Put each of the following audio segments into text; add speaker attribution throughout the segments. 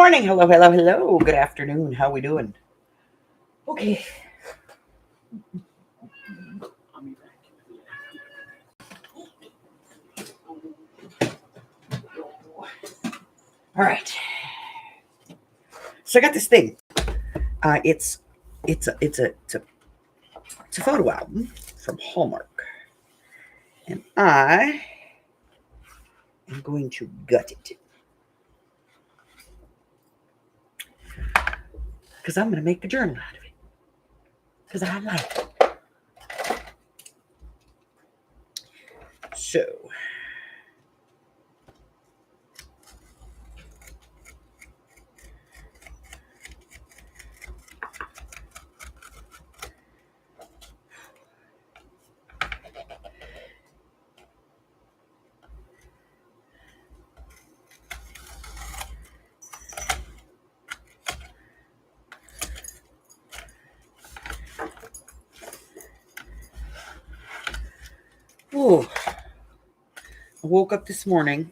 Speaker 1: morning. Hello, hello, hello. Good afternoon. How we doing? Okay. All right. So I got this thing. It's a photo album from Hallmark, and I am going to gut it because I'm going to make a journal out of it because I like it. So ooh, I woke up this morning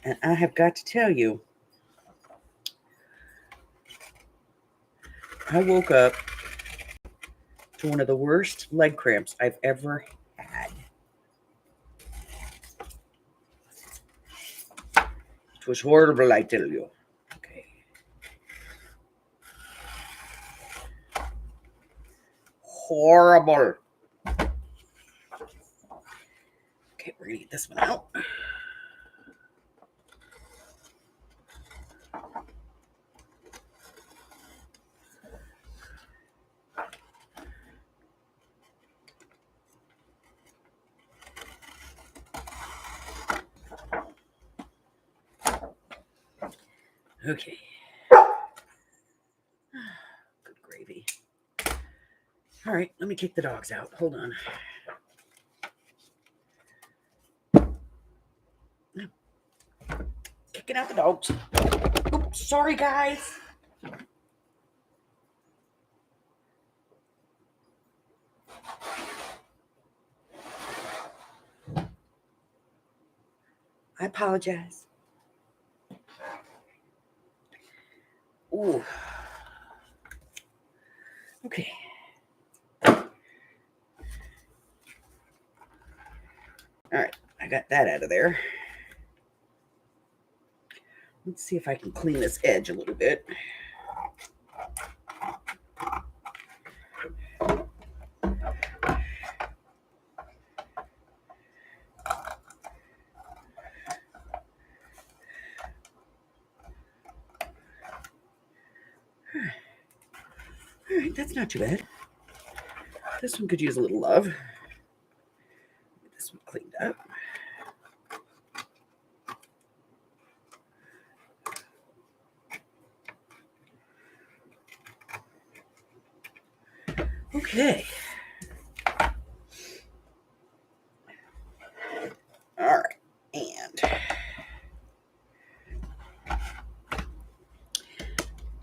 Speaker 1: and I have got to tell you, I woke up to one of the worst leg cramps I've ever had. It was horrible, I tell you. Okay. Horrible. Okay, we're going to get this one out. Okay. Good gravy. All right, let me kick the dogs out. Hold on. Kicking out the dogs. Oops, sorry, guys. I apologize. Ooh. Okay. All right, I got that out of there. Let's see if I can clean this edge a little bit. All right, that's not too bad. This one could use a little love. Get this one cleaned up. Okay. All right, and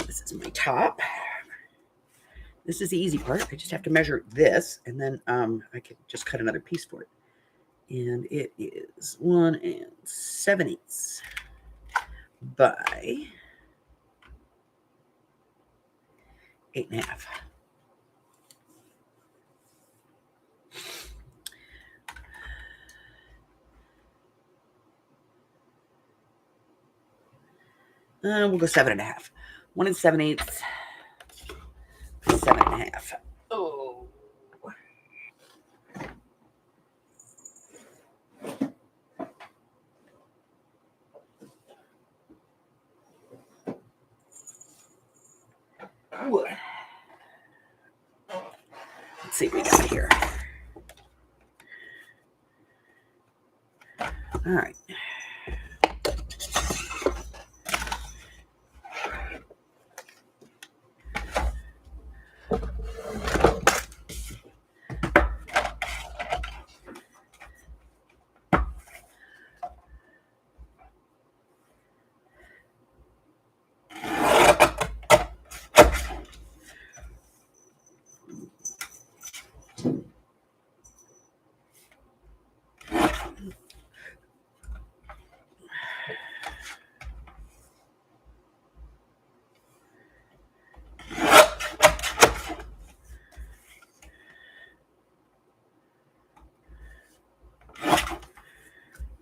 Speaker 1: this is my top. This is the easy part. I just have to measure this, and then I can just cut another piece for it. And it is 1 7/8 by 8.5. We'll go 7.5. 1 7/8, 7.5. Oh. Ooh. Let's see what we got here. All right.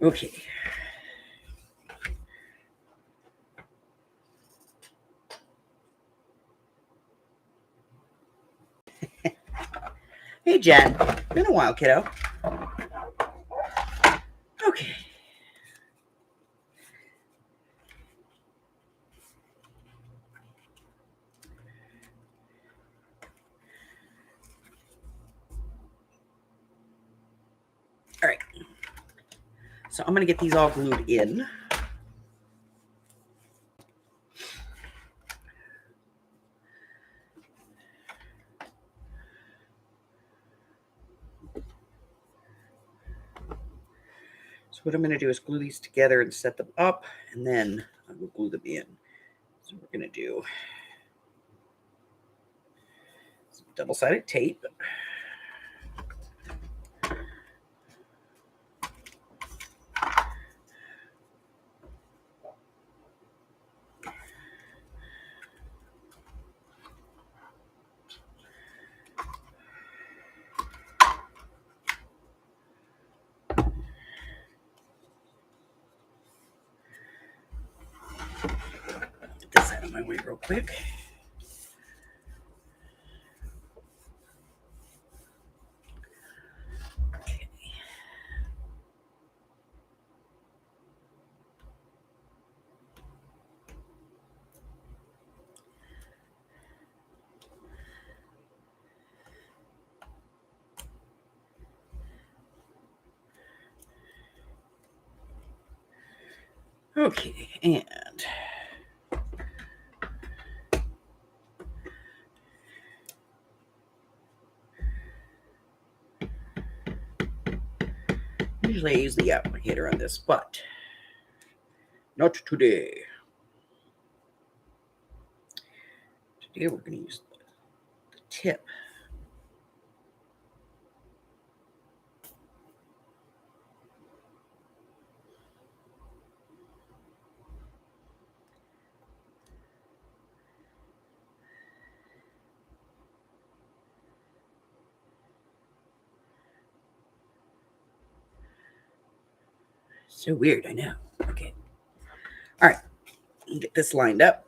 Speaker 1: Okay. Hey, Jen. Been a while, kiddo. Okay. All right. So I'm going to get these all glued in. So what I'm going to do is glue these together and set them up, and then I will glue them in. So we're going to do some double-sided tape. Get this out of my way real quick. Okay, and usually I use the applicator on this, but not today. Today we're going to use the tip. So weird, I know. Okay. All right. Get this lined up.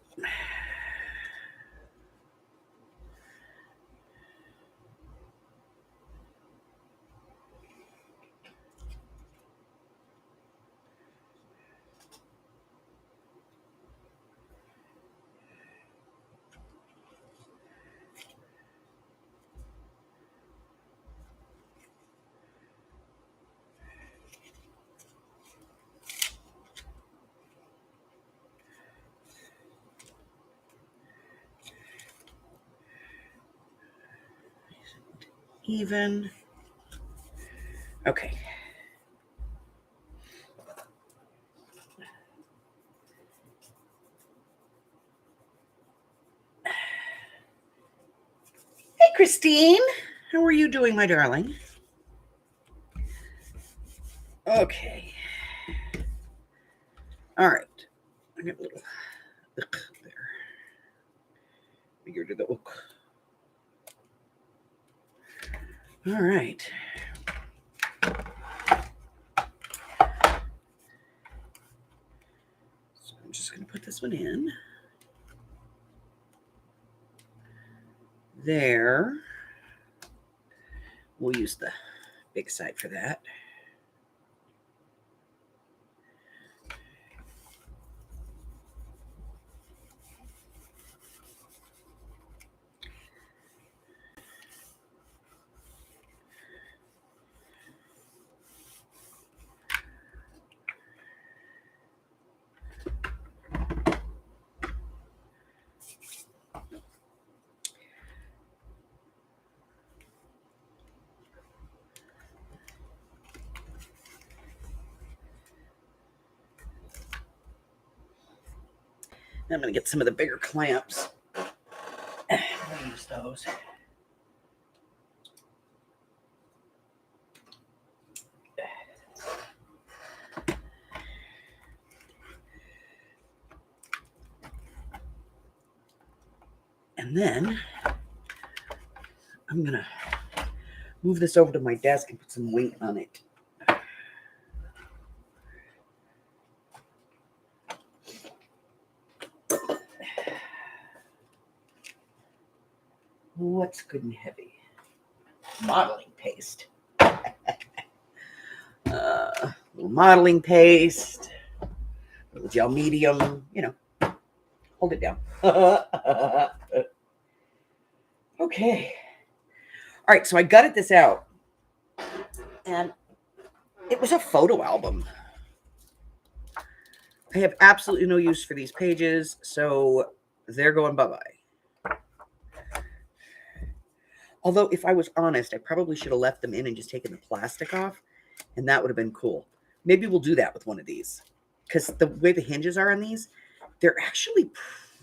Speaker 1: Even. Okay. Hey, Christine. How are you doing, my darling? Okay. All right. I got a little there. Figure to the hook. All right. So I'm just going to put this one in. There. We'll use the big side for that. I'm going to get some of the bigger clamps. I'll use those. And then I'm going to move this over to my desk and put some weight on it. good and heavy. Modeling paste. Little modeling paste. Little gel medium. You know, hold it down. Okay. All right, so I gutted this out. And it was a photo album. I have absolutely no use for these pages, so they're going bye-bye. Although, if I was honest, I probably should have left them in and just taken the plastic off, and that would have been cool. Maybe we'll do that with one of these, because the way the hinges are on these, they're actually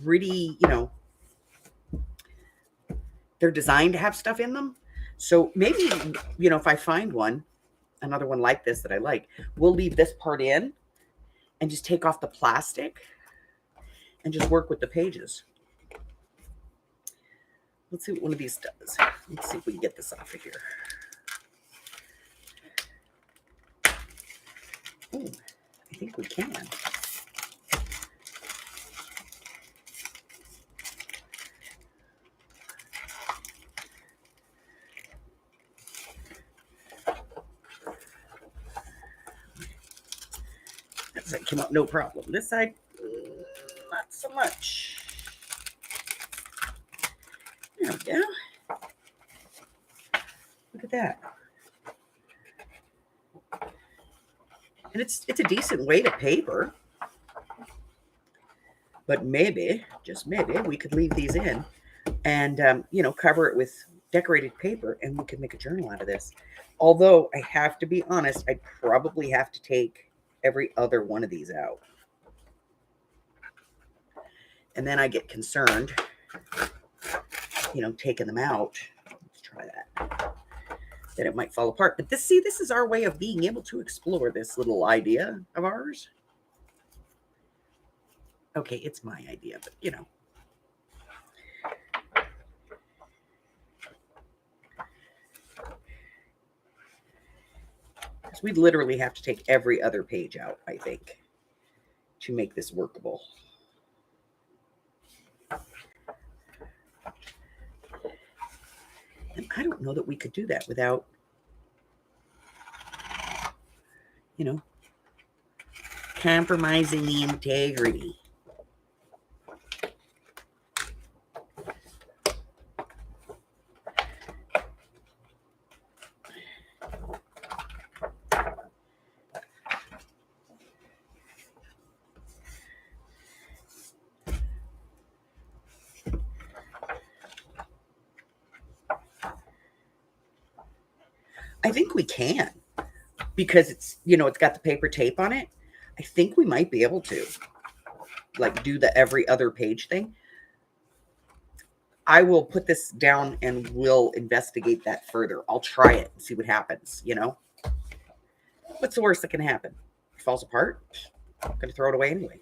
Speaker 1: pretty, you know, they're designed to have stuff in them. So maybe, you know, if I find one, another one like this that I like, we'll leave this part in and just take off the plastic and just work with the pages. Let's see what one of these does. Let's see if we can get this off of here. Oh, I think we can. That side came out no problem. This side, not so much. There we go. Look at that. And it's a decent weight of paper. But maybe, just maybe, we could leave these in and, you know, cover it with decorated paper and we could make a journal out of this. Although, I have to be honest, I'd probably have to take every other one of these out. And then I get concerned, you know, taking them out. Let's try that. Then it might fall apart. But this is our way of being able to explore this little idea of ours. Okay, it's my idea, but you know. So we'd literally have to take every other page out, I think, to make this workable. And I don't know that we could do that without, you know, compromising the integrity. I think we can, because it's, you know, it's got the paper tape on it. I think we might be able to, like, do the every other page thing. I will put this down and we'll investigate that further. I'll try it and see what happens, you know. What's the worst that can happen? It falls apart. I'm going to throw it away anyway.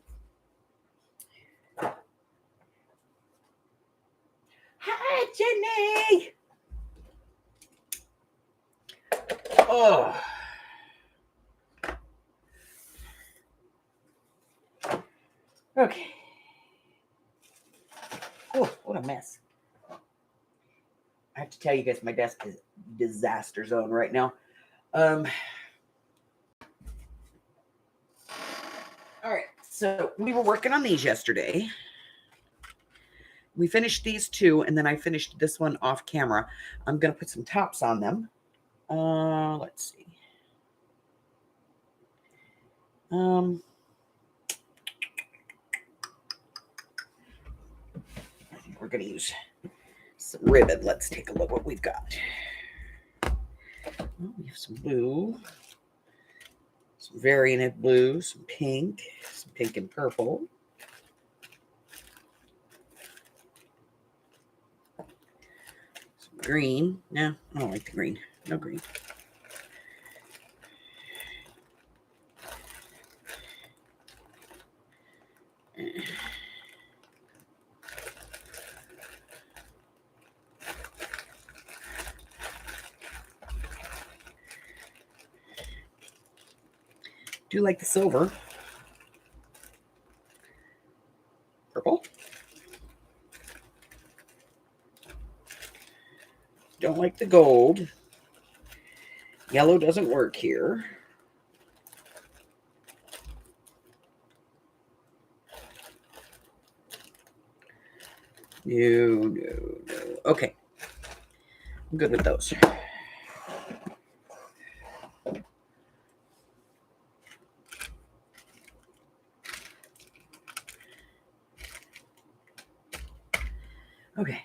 Speaker 1: Hi, Jenny. Oh. Okay. Oh, what a mess. I have to tell you guys, my desk is disaster zone right now. All right, so we were working on these yesterday. We finished these two, and then I finished this one off camera. I'm going to put some tops on them. Let's see. I think we're going to use some ribbon. Let's take a look what we've got. Oh, we have some blue, some variant blue, some pink and purple. Some green. No, I don't like the green. No green. Do like the silver. Purple. like the gold. Yellow doesn't work here. No. Okay. I'm good with those. Okay.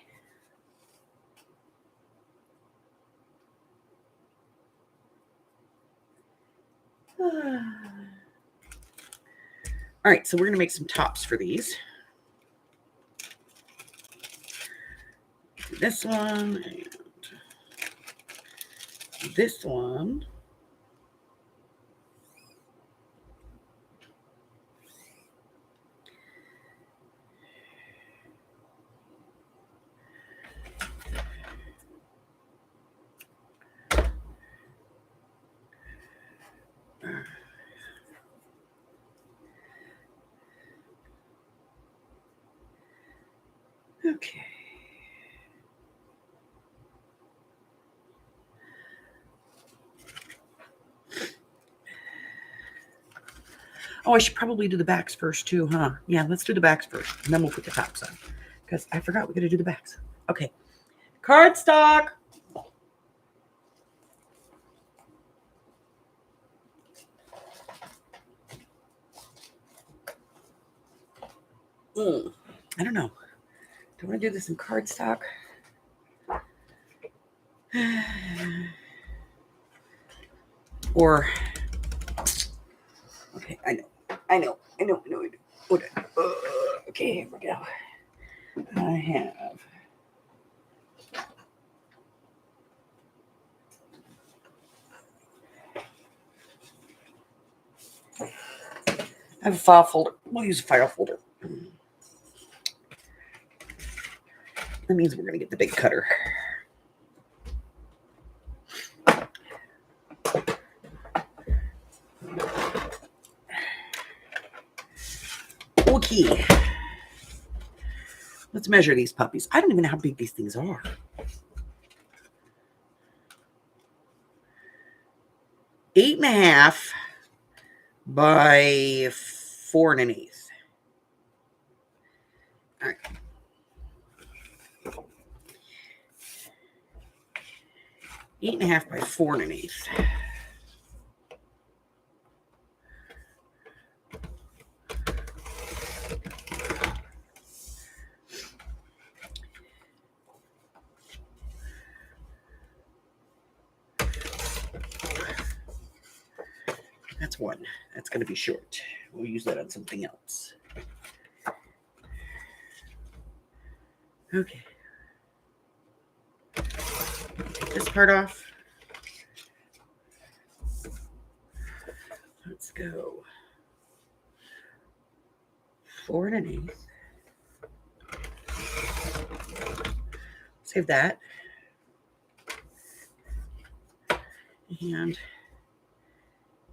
Speaker 1: All right, so we're going to make some tops for these. This one and this one. Okay. Oh, I should probably do the backs first too, huh? Yeah, let's do the backs first, and then we'll put the tops on. Because I forgot we got to do the backs. Okay. Cardstock. I don't know. Do I want to do this in cardstock? Or, okay, I know. Okay, here we go. I have a file folder. We'll use a file folder. That means we're going to get the big cutter. Okay. Let's measure these puppies. I don't even know how big these things are. 8.5 by 4 1/8. All right. 8.5 by 4 1/8. That's one. That's going to be short. We'll use that on something else. Okay. Take this part off. Let's go 4 1/8. Save that. And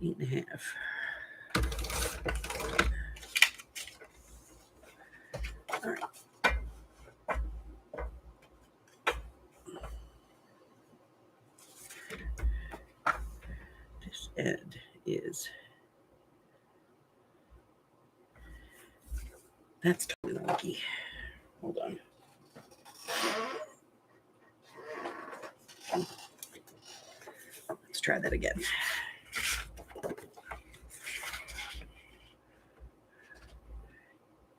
Speaker 1: 8.5. All right. This end is, that's totally wonky. Hold on. Let's try that again.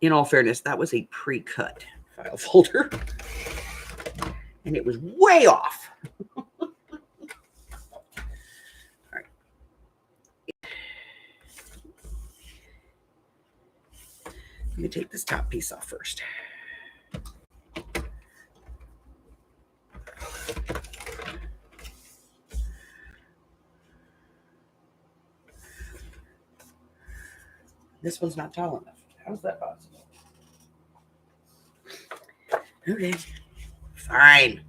Speaker 1: In all fairness, that was a pre-cut file folder, and it was way off. All right. Let me take this top piece off first. This one's not tall enough. How's that possible? Okay, fine.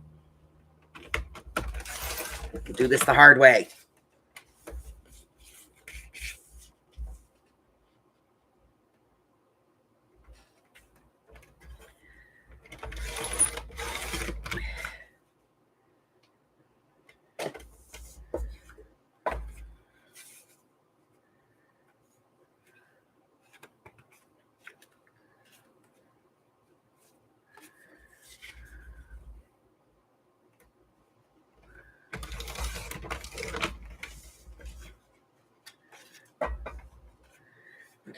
Speaker 1: We'll do this the hard way.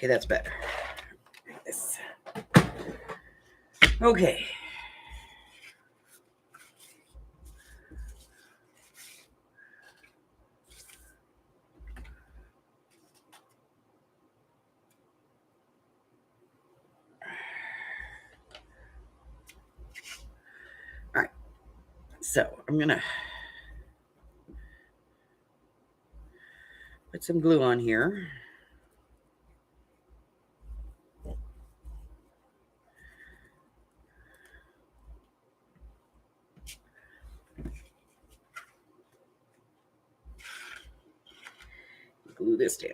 Speaker 1: Okay, that's better. This. Okay. All right. So I'm going to put some glue on here. Glue this down.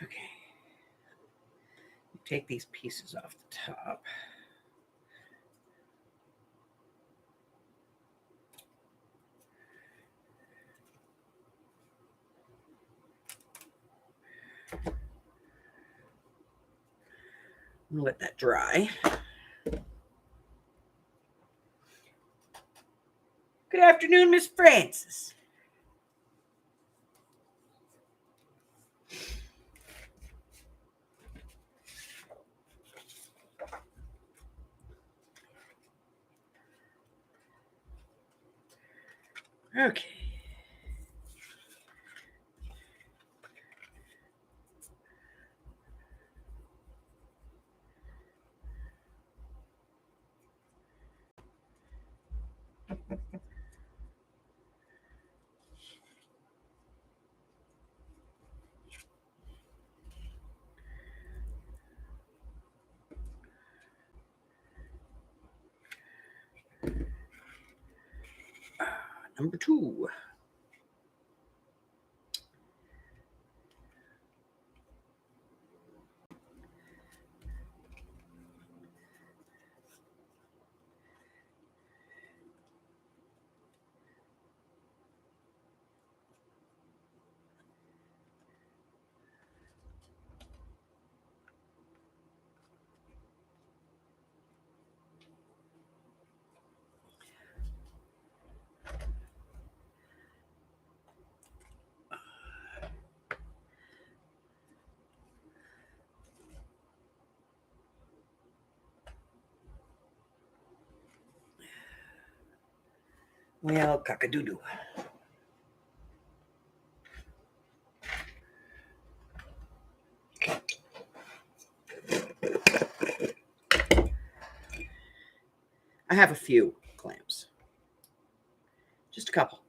Speaker 1: Okay. Take these pieces off the top. I'm gonna let that dry. Good afternoon, Miss Francis. Okay. Number 2. Well, cock-a-doodle. I have a few clamps. Just a couple.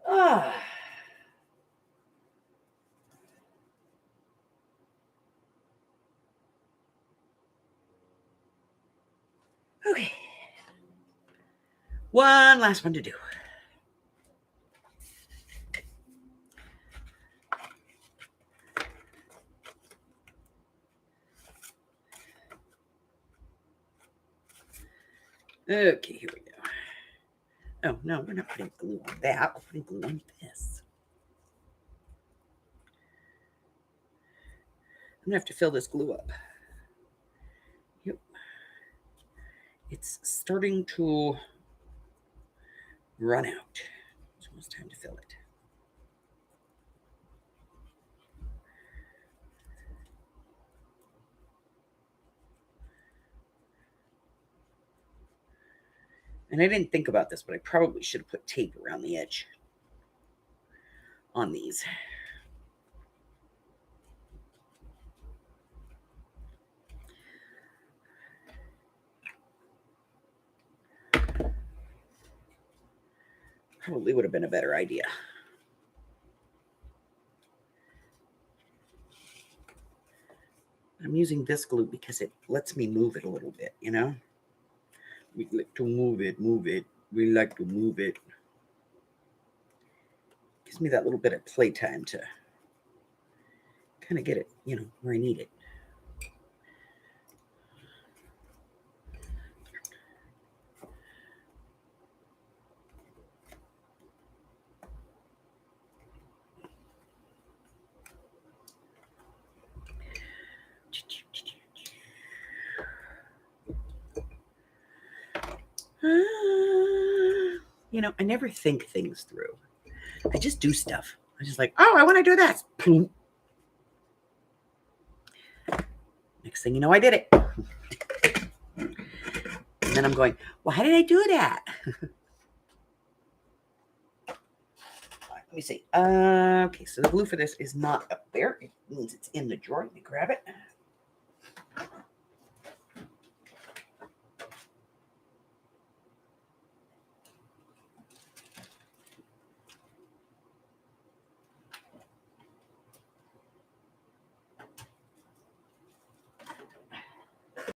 Speaker 1: Ah. Okay. One last one to do. Okay, here we go. Oh, no, we're not putting glue on that. We're putting glue on this. I'm going to have to fill this glue up. Yep. It's starting to run out. It's almost time to fill it. And I didn't think about this, but I probably should have put tape around the edge. on these. Probably would have been a better idea. I'm using this glue because it lets me move it a little bit, you know? We like to move it. We like to move it. Gives me that little bit of playtime to kind of get it, you know, where I need it. You know, I never think things through. I just do stuff. I just like, oh, I want to do this. Next thing you know, I did it. And then I'm going, well, how did I do that? Let me see. Okay, so the glue for this is not up there. It means it's in the drawer. Let me grab it.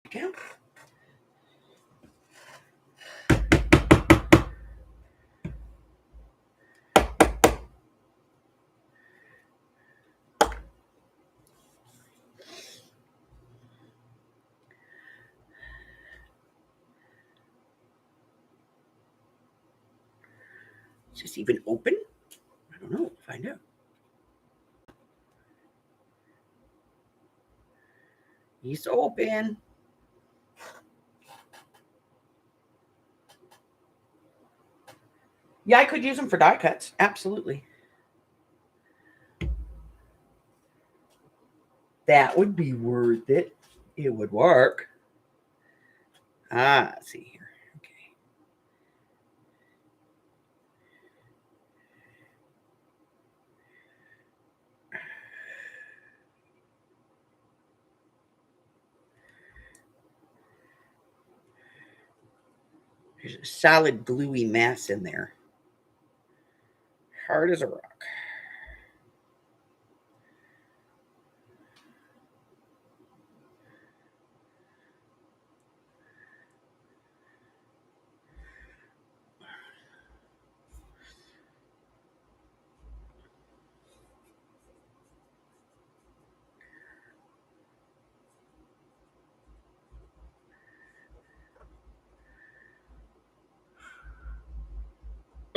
Speaker 1: Okay. Is this even open? I don't know. Find out. He's open. Yeah, I could use them for die cuts. Absolutely. That would be worth it. It would work. Let's see here. Okay. There's a solid gluey mass in there. Hard as a rock.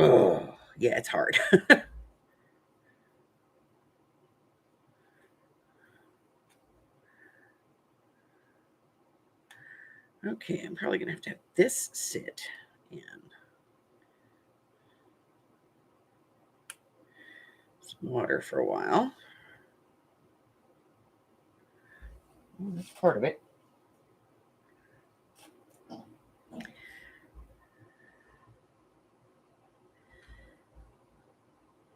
Speaker 1: Oh, yeah, it's hard. Okay, I'm probably going to have this sit in some water for a while. Oh, that's part of it.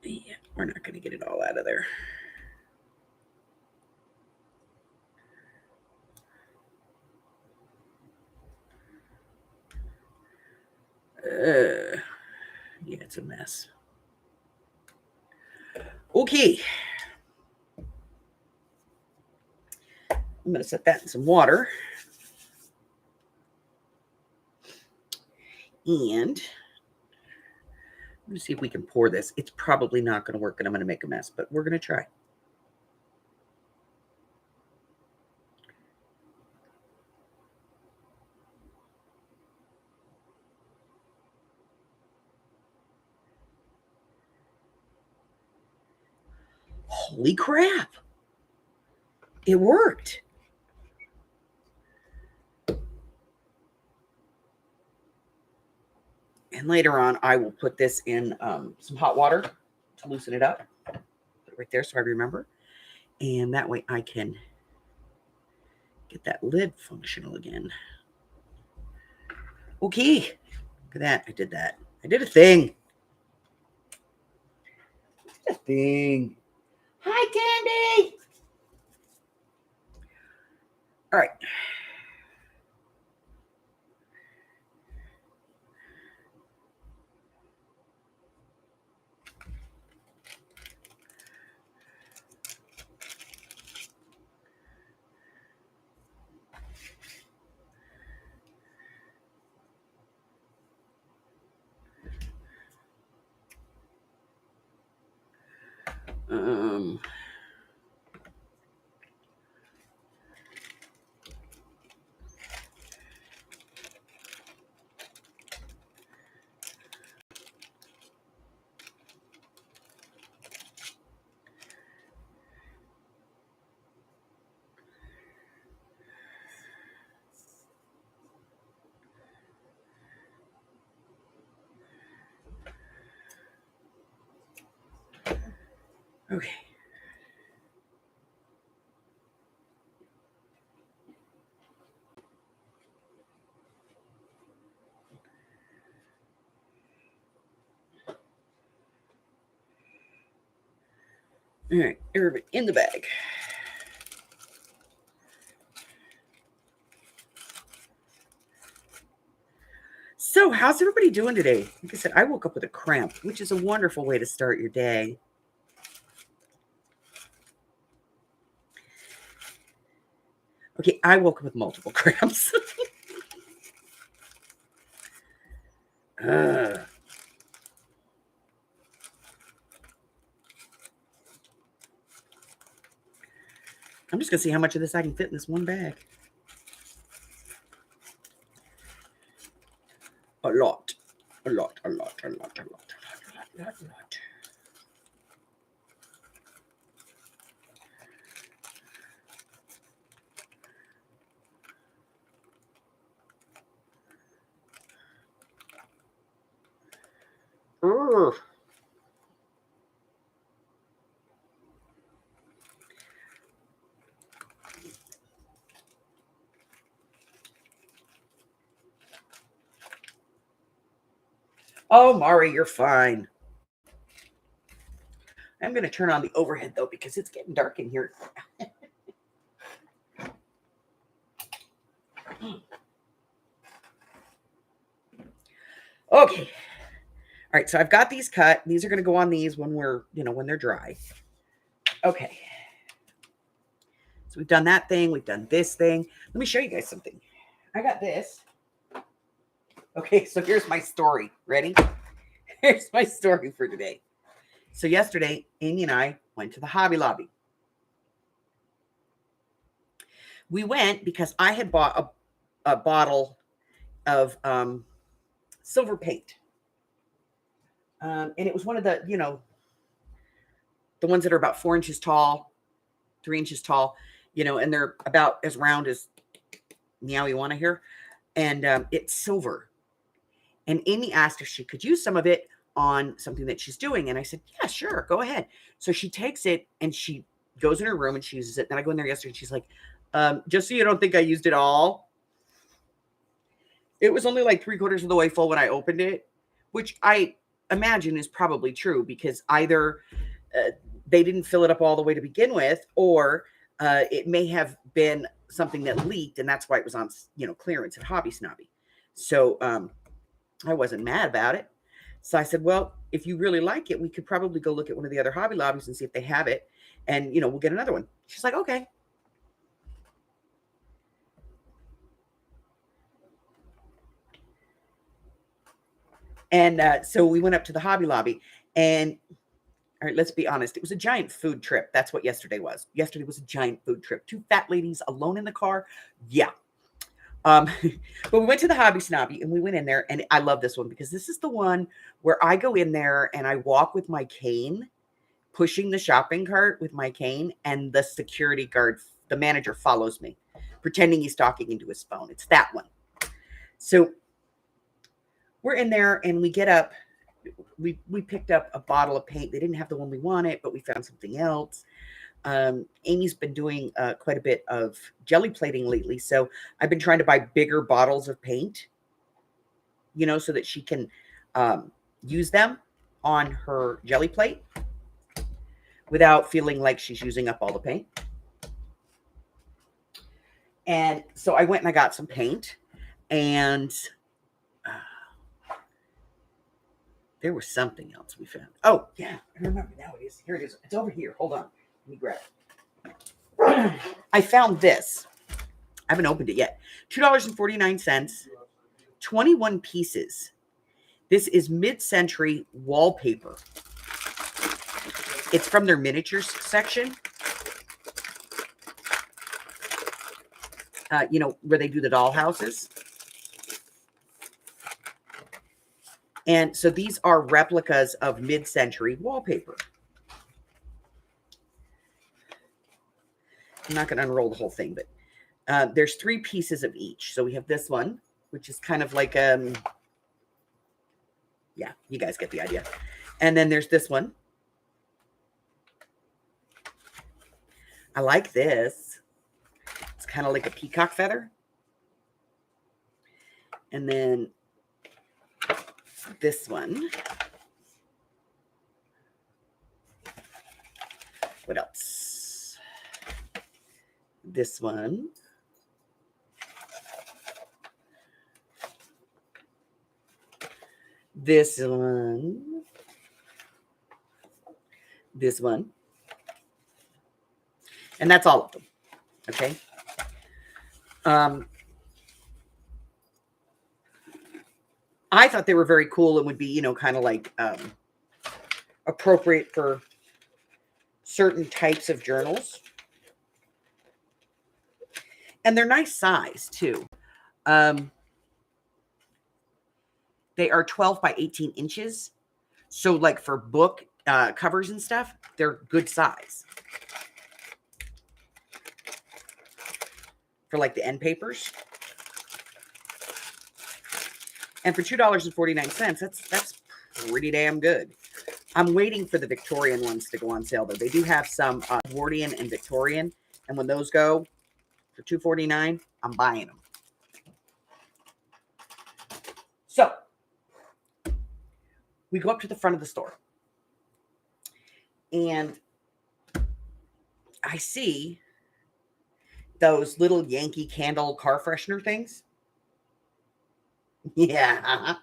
Speaker 1: Yeah, we're not going to get it all out of there. Yeah, it's a mess. Okay. I'm going to set that in some water. And I'm going to see if we can pour this. It's probably not going to work and I'm going to make a mess, but we're going to try. Holy crap. It worked. And later on, I will put this in some hot water to loosen it up. Put it right there so I remember. And that way I can get that lid functional again. Okay. Look at that. I did that. I did a thing. Thing. Hi, Candy. All right. Um. Okay. All right. Everybody in the bag. So, how's everybody doing today? Like I said, I woke up with a cramp, which is a wonderful way to start your day. Okay, I woke up with multiple cramps. uh, I'm just going to see how much of this I can fit in this one bag. A lot. A lot, a lot, a lot, a lot, a lot, a lot, a lot. Ugh. Oh, Mari, you're fine. I'm going to turn on the overhead, though, because it's getting dark in here. Okay. All right, so I've got these cut. These are going to go on these when when they're dry. Okay. So we've done that thing. We've done this thing. Let me show you guys something. I got this. Okay, so here's my story. Ready? Here's my story for today. So yesterday, Amy and I went to the Hobby Lobby. We went because I had bought a bottle of silver paint. And it was one of the, the ones that are about 4 inches tall, 3 inches tall, and they're about as round as meow you want to hear. And it's silver. And Amy asked if she could use some of it on something that she's doing. And I said, yeah, sure, go ahead. So she takes it and she goes in her room and she uses it. Then I go in there yesterday and she's like, just so you don't think I used it all. It was only like 3/4 of the way full when I opened it, which I imagine is probably true because either they didn't fill it up all the way to begin with, or it may have been something that leaked, and that's why it was on, clearance at Hobby Snobby. So I wasn't mad about it. So I said, well, if you really like it, we could probably go look at one of the other Hobby Lobbies and see if they have it, and we'll get another one. She's like, okay. And so we went up to the Hobby Lobby, and all right, let's be honest. It was a giant food trip. That's what yesterday was. Yesterday was a giant food trip. 2 fat ladies alone in the car. Yeah. But we went to the Hobby Snobby and we went in there, and I love this one because this is the one where I go in there and I walk with my cane, pushing the shopping cart with my cane, and the security guard, the manager, follows me, pretending he's talking into his phone. It's that one. So we're in there and we get up. We picked up a bottle of paint. They didn't have the one we wanted, but we found something else. Amy's been doing quite a bit of jelly plating lately, so I've been trying to buy bigger bottles of paint, so that she can use them on her jelly plate. without feeling like she's using up all the paint. And so I went and I got some paint, and there was something else we found. Oh, yeah, I remember now it is. Here it is. It's over here. Hold on. Let me grab it. I found this. I haven't opened it yet. $2.49, 21 pieces. This is mid-century wallpaper. It's from their miniatures section. You know, where they do the doll houses. And so these are replicas of mid-century wallpaper. I'm not going to unroll the whole thing, but there's 3 pieces of each. So we have this one, which is kind of like, yeah, you guys get the idea. And then there's this one. I like this. It's kind of like a peacock feather. And then this one. What else? This one. This one. This one. And that's all of them. Okay. I thought they were very cool and would be, you know, kind of like appropriate for certain types of journals. And they're nice size too. They are 12 by 18 inches. So like for book covers and stuff, they're good size. For like the end papers. And for $2.49, that's pretty damn good. I'm waiting for the Victorian ones to go on sale, though. They do have some Edwardian and Victorian. And when those go for $2.49, I'm buying them. So we go up to the front of the store. And I see those little Yankee Candle car freshener things. Yeah.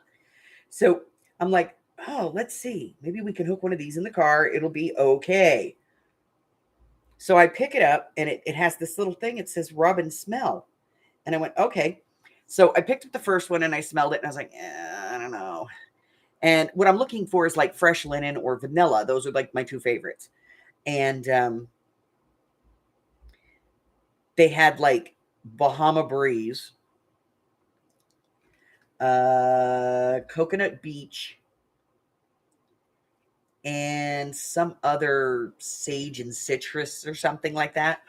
Speaker 1: So I'm like, oh, let's see. Maybe we can hook one of these in the car. It'll be okay. So I pick it up, and it has this little thing. It says rub and smell. And I went, okay. So I picked up the first one, and I smelled it, and I was like, I don't know. And what I'm looking for is like fresh linen or vanilla. Those are like my 2 favorites. And they had like Bahama Breeze, Coconut Beach, and some other sage and citrus or something like that.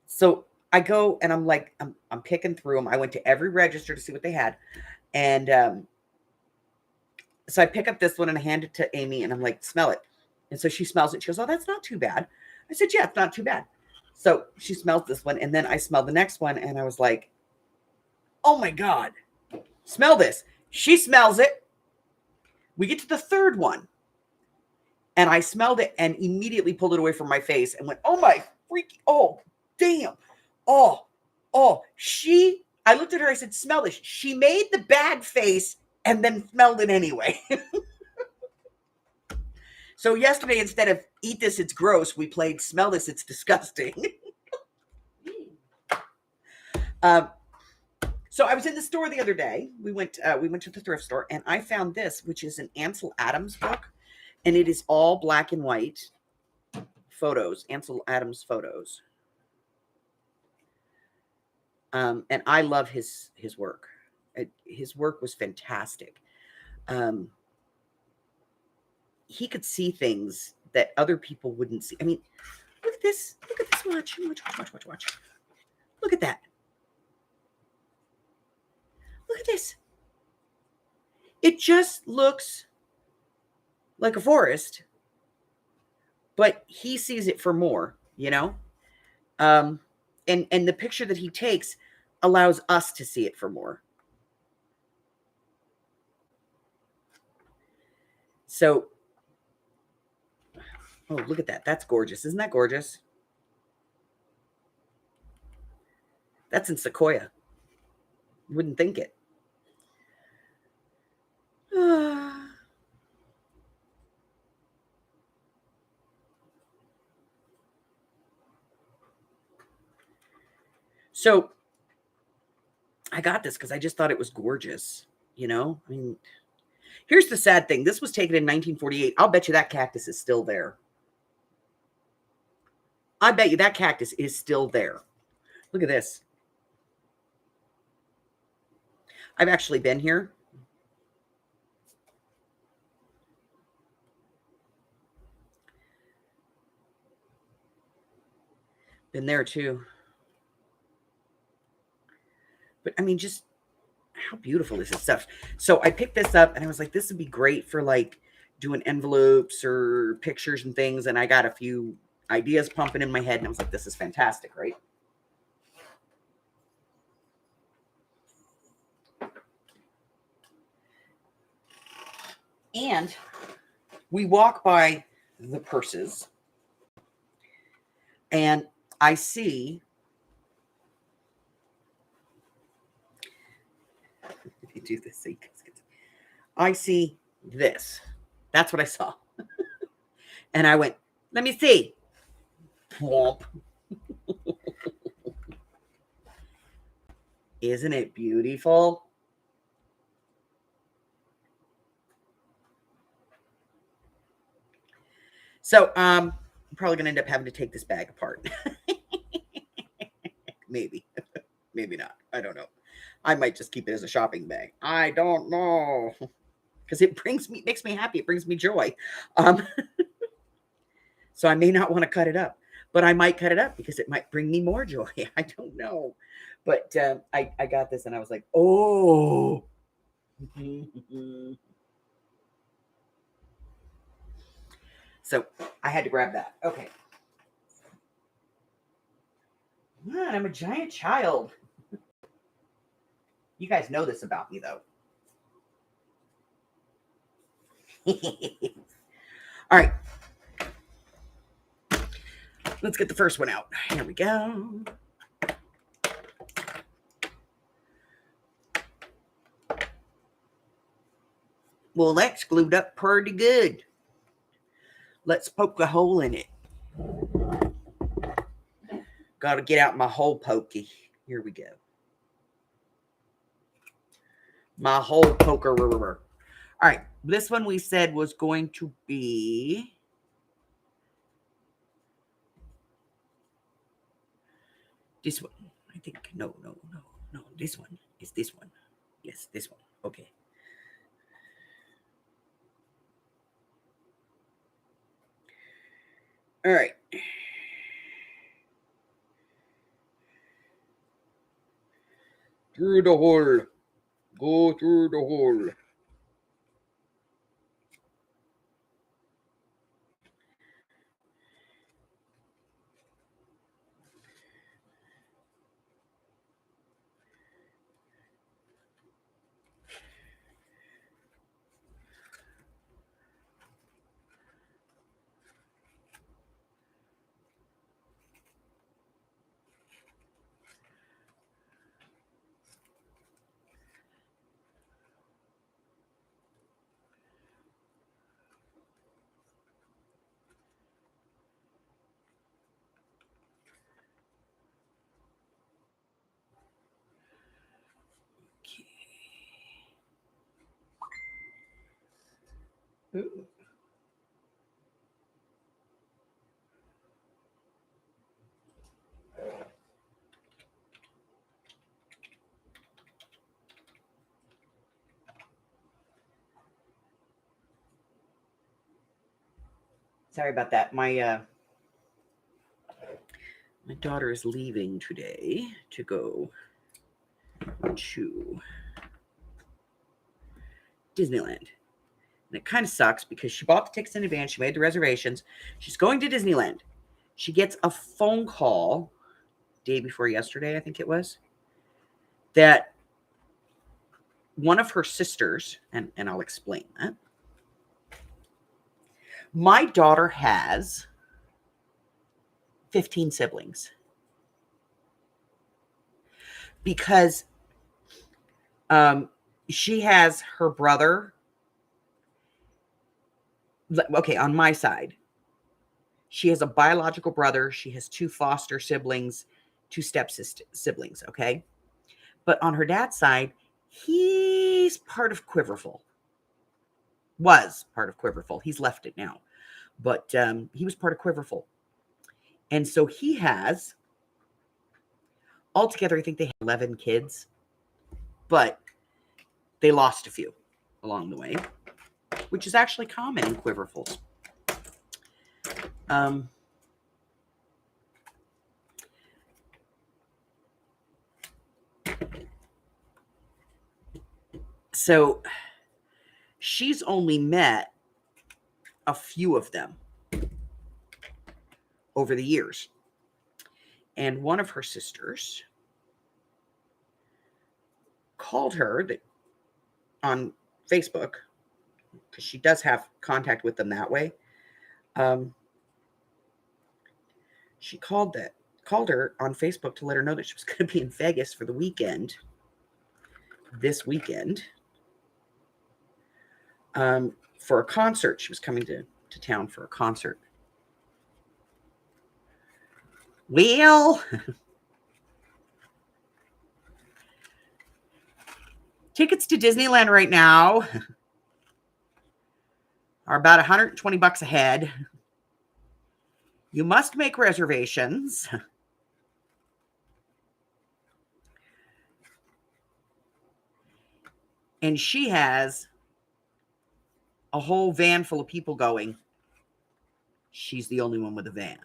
Speaker 1: So I go and I'm like, I'm picking through them. I went to every register to see what they had. And so I pick up this one and I hand it to Amy and I'm like, smell it. And so she smells it. She goes, oh, that's not too bad. I said, yeah, it's not too bad. So she smells this one. And then I smelled the next one and I was like, oh my God, smell this. She smells it. We get to the third one. And I smelled it and immediately pulled it away from my face and went, oh my freaking, oh, damn. Oh, I looked at her, I said, smell this. She made the bad face and then smelled it anyway. So yesterday, instead of eat this, it's gross, we played smell this, it's disgusting. So I was in the store the other day. We went to the thrift store, and I found this, which is an Ansel Adams book, and it is all black and white photos, Ansel Adams photos. And I love his work. His work was fantastic. He could see things that other people wouldn't see. I mean, look at this. Look at this. Watch. Look at that. Look at this. It just looks like a forest, but he sees it for more, you know? And the picture that he takes allows us to see it for more. So Oh, look at that. That's gorgeous. Isn't that gorgeous? That's in Sequoia. You wouldn't think it. So I got this because I just thought it was gorgeous. You know, I mean, here's the sad thing. This was taken in 1948. I'll bet you that cactus is still there. I bet you that cactus is still there. Look at this. I've actually been here. Been there too. But I mean, just how beautiful is this stuff? So I picked this up and I was like, this would be great for like doing envelopes or pictures and things. And I got a few ideas pumping in my head and I was like, this is fantastic, right? And we walk by the purses and I see, if you do this, I see this. That's what I saw. And I went, let me see. Whomp. Isn't it beautiful? So I'm probably gonna end up having to take this bag apart. Maybe. Maybe not. I don't know. I might just keep it as a shopping bag. I don't know. Because it makes me happy. It brings me joy. So I may not want to cut it up, but I might cut it up because it might bring me more joy. I don't know. But I got this and I was like, oh. So I had to grab that. Okay. Man, I'm a giant child. You guys know this about me, though. All right. Let's get the first one out. Here we go. Well, that's glued up pretty good. Let's poke a hole in it. Got to get out my hole pokey. Here we go. My hole poker. All right. This one we said was going to be this one. I think. No. This one is this one. Yes, this one. Okay. All right. Through the hole. Go through the hole. Ooh. Sorry about that. My daughter is leaving today to go to Disneyland. And it kind of sucks because she bought the tickets in advance. She made the reservations. She's going to Disneyland. She gets a phone call day before yesterday, I think it was, that one of her sisters, and I'll explain that, My daughter has 15 siblings because she has her brother. Okay, on my side, she has a biological brother. She has 2 foster siblings, 2 step siblings, okay? But on her dad's side, he's part of Quiverful. Was part of Quiverful. He's left it now. But he was part of Quiverful. And so he has, altogether, I think they have 11 kids. But they lost a few along the way, which is actually common in Quiverfuls. So she's only met a few of them over the years. And one of her sisters called her on Facebook, because she does have contact with them that way. She called her on Facebook to let her know that she was going to be in Vegas for the weekend, this weekend, for a concert. She was coming to town for a concert. Well, tickets to Disneyland right now are about $120 a head. You must make reservations. And she has a whole van full of people going. She's the only one with a van.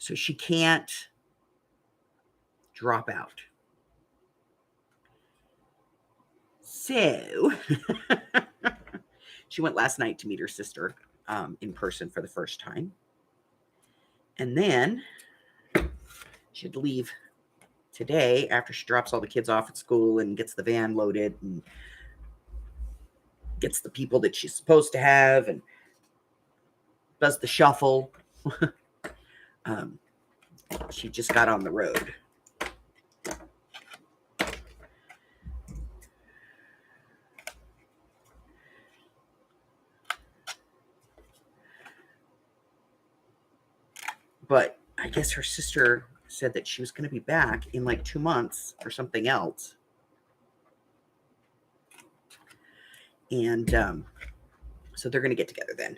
Speaker 1: So she can't drop out. So she went last night to meet her sister in person for the first time. And then she had to leave today after she drops all the kids off at school and gets the van loaded and gets the people that she's supposed to have and does the shuffle. She just got on the road. But I guess her sister said that she was going to be back in like 2 months or something else. And so they're going to get together then.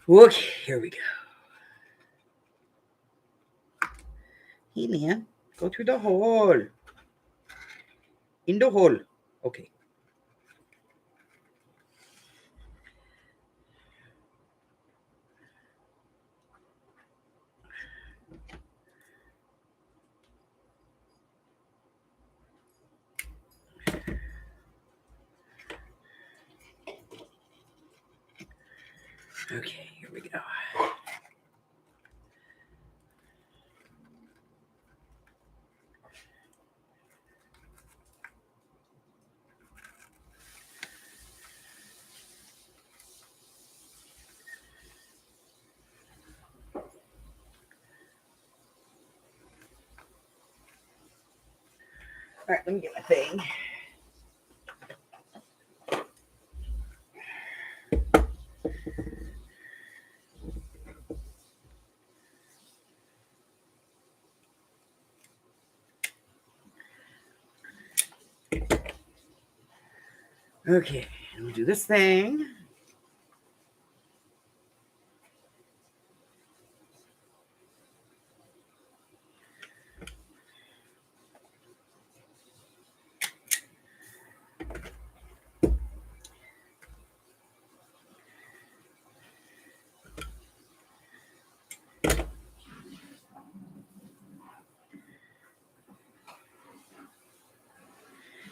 Speaker 1: Okay, here we go. Hey, man, go through the hole. In the hole. Okay. Okay, here we go. All right, let me get my thing. Okay, we'll do this thing.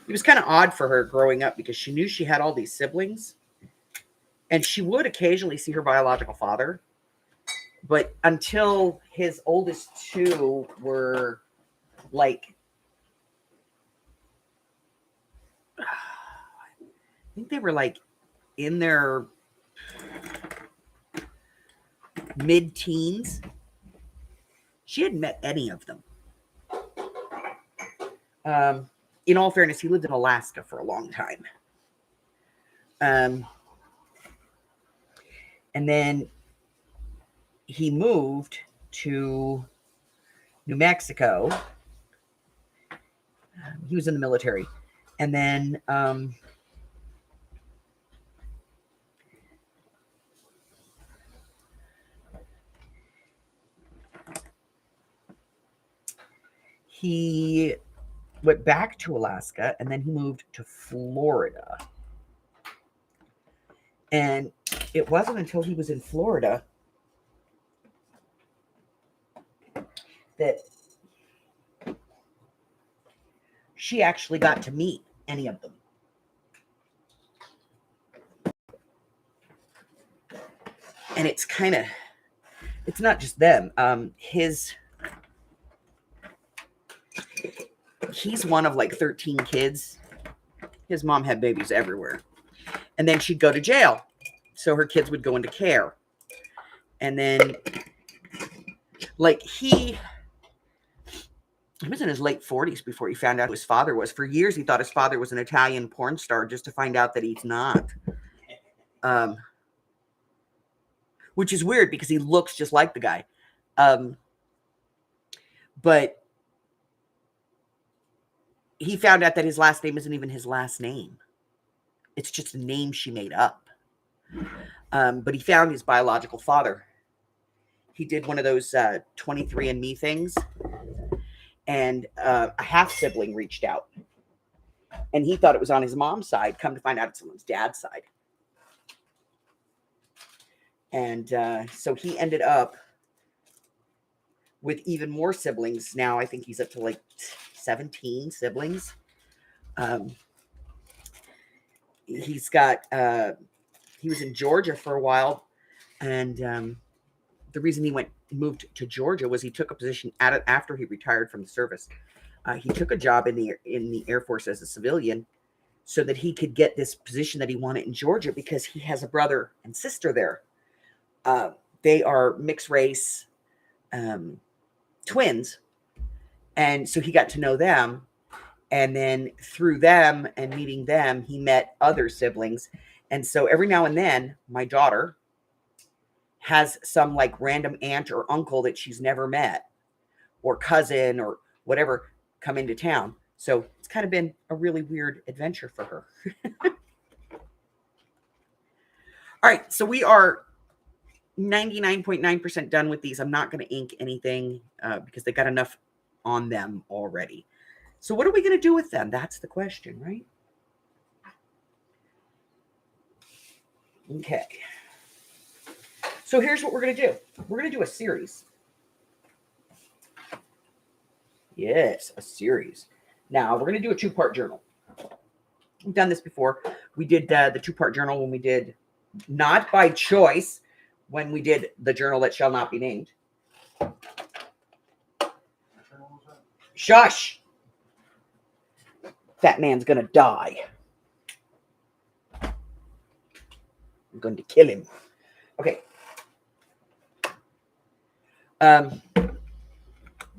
Speaker 1: It was kind of odd for her growing up because she knew she had all these siblings. And she would occasionally see her biological father, but until his oldest two were like, I think they were like in their mid-teens, she hadn't met any of them. In all fairness, he lived in Alaska for a long time. And then he moved to New Mexico. He was in the military. And then he went back to Alaska, and then he moved to Florida. And it wasn't until he was in Florida that she actually got to meet any of them. And it's kind of, it's not just them. He's one of like 13 kids. His mom had babies everywhere. And then she'd go to jail. So her kids would go into care. And then, like, he was in his late 40s before he found out who his father was. For years, he thought his father was an Italian porn star, just to find out that he's not. Which is weird because he looks just like the guy. But he found out that his last name isn't even his last name. It's just a name she made up. But he found his biological father. He did one of those 23andMe things. And a half-sibling reached out. And he thought it was on his mom's side. Come to find out it's on his dad's side. And so he ended up with even more siblings. Now I think he's up to like 17 siblings. He's got, he was in Georgia for a while. And the reason he moved to Georgia was he took a position after he retired from the service. He took a job in the Air Force as a civilian so that he could get this position that he wanted in Georgia because he has a brother and sister there. They are mixed race twins. And so he got to know them. And then through them and meeting them, he met other siblings. And so every now and then, my daughter has some like random aunt or uncle that she's never met, or cousin or whatever, come into town. So it's kind of been a really weird adventure for her. All right, so we are 99.9% done with these. I'm not going to ink anything because they got enough on them already. So what are we going to do with them? That's the question, right? Okay. So here's what we're going to do. We're going to do a series. Yes, a series. Now, we're going to do a two-part journal. We've done this before. We did the two-part journal when we did, not by choice, when we did the journal that shall not be named. Shush! That man's going to die. I'm going to kill him. Okay.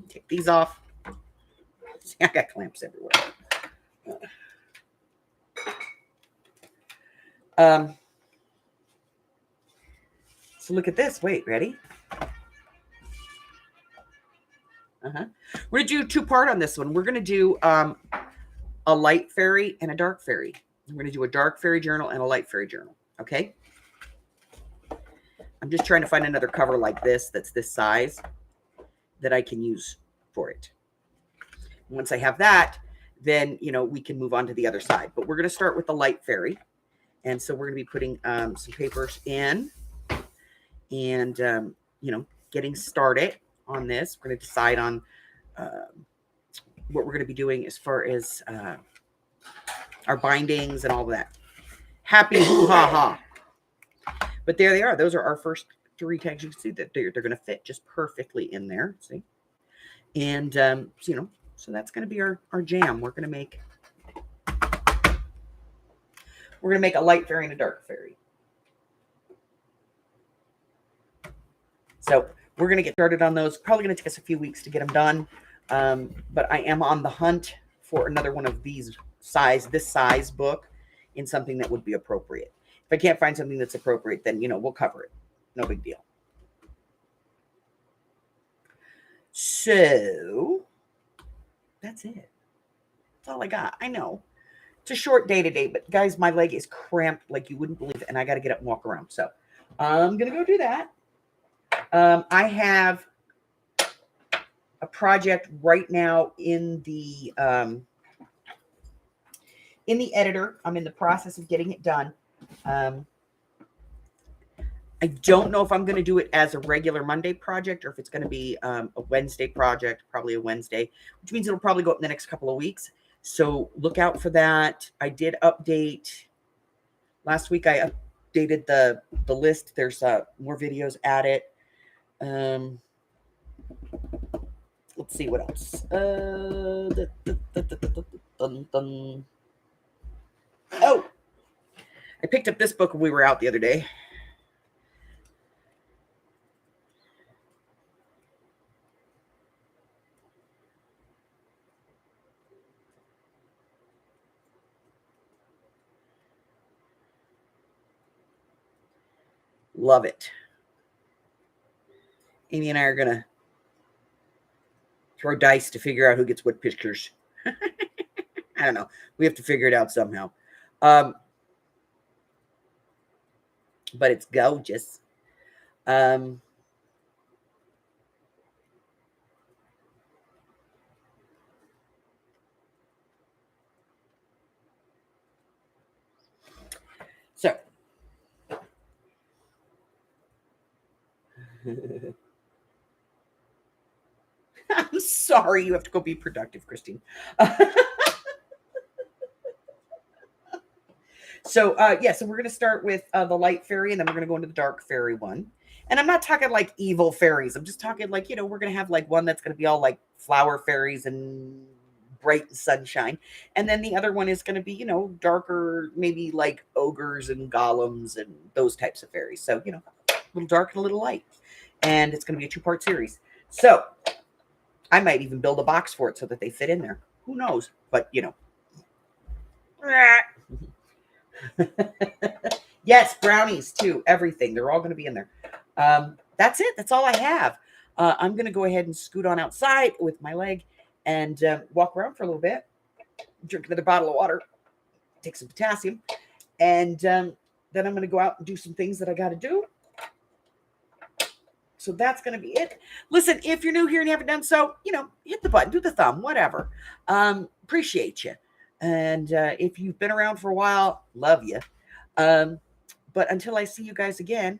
Speaker 1: Take these off. See, I got clamps everywhere. So look at this. Wait, ready? We're going to do two-part on this one. We're going to do a light fairy and a dark fairy. We're going to do a dark fairy journal and a light fairy journal. Okay? I'm just trying to find another cover like this that's this size that I can use for it. Once I have that, then, you know, we can move on to the other side. But we're going to start with the light fairy. And so we're going to be putting some papers in and, you know, getting started on this. We're going to decide on what we're going to be doing as far as our bindings and all of that. Happy hoo-ha-ha. But there they are. Those are our first 3 tags. You can see that they're going to fit just perfectly in there. See? And, so that's going to be our jam. We're going to make a light fairy and a dark fairy. So we're going to get started on those. Probably going to take us a few weeks to get them done. But I am on the hunt for another one of this size book in something that would be appropriate. If I can't find something that's appropriate, then, we'll cover it. No big deal. So that's it. That's all I got. I know it's a short day today, but guys, my leg is cramped like you wouldn't believe it, and I got to get up and walk around. So I'm going to go do that. I have a project right now in the editor. I'm in the process of getting it done. I don't know if I'm going to do it as a regular Monday project or if it's going to be a Wednesday project, probably a Wednesday, which means it'll probably go up in the next couple of weeks. So look out for that. I did update last week. I updated the list. There's more videos at it. Let's see what else. Oh, I picked up this book when we were out the other day. Love it. Amy and I are going to throw dice to figure out who gets what pictures. I don't know. We have to figure it out somehow. But it's gorgeous. So. I'm sorry, you have to go be productive, Christine. So we're going to start with the light fairy, and then we're going to go into the dark fairy one. And I'm not talking like evil fairies. I'm just talking like, we're going to have like one that's going to be all like flower fairies and bright sunshine. And then the other one is going to be, darker, maybe like ogres and golems and those types of fairies. So, a little dark and a little light. And it's going to be a 2-part series. So I might even build a box for it so that they fit in there. Who knows? But, Yes, brownies too. Everything. They're all going to be in there. That's it. That's all I have. I'm going to go ahead and scoot on outside with my leg and walk around for a little bit. Drink another bottle of water. Take some potassium. And then I'm going to go out and do some things that I got to do. So that's going to be it. Listen, if you're new here and you haven't done so, hit the button, do the thumb, whatever. Appreciate you. And if you've been around for a while, love you. But until I see you guys again,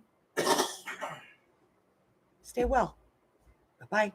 Speaker 1: stay well. Bye-bye.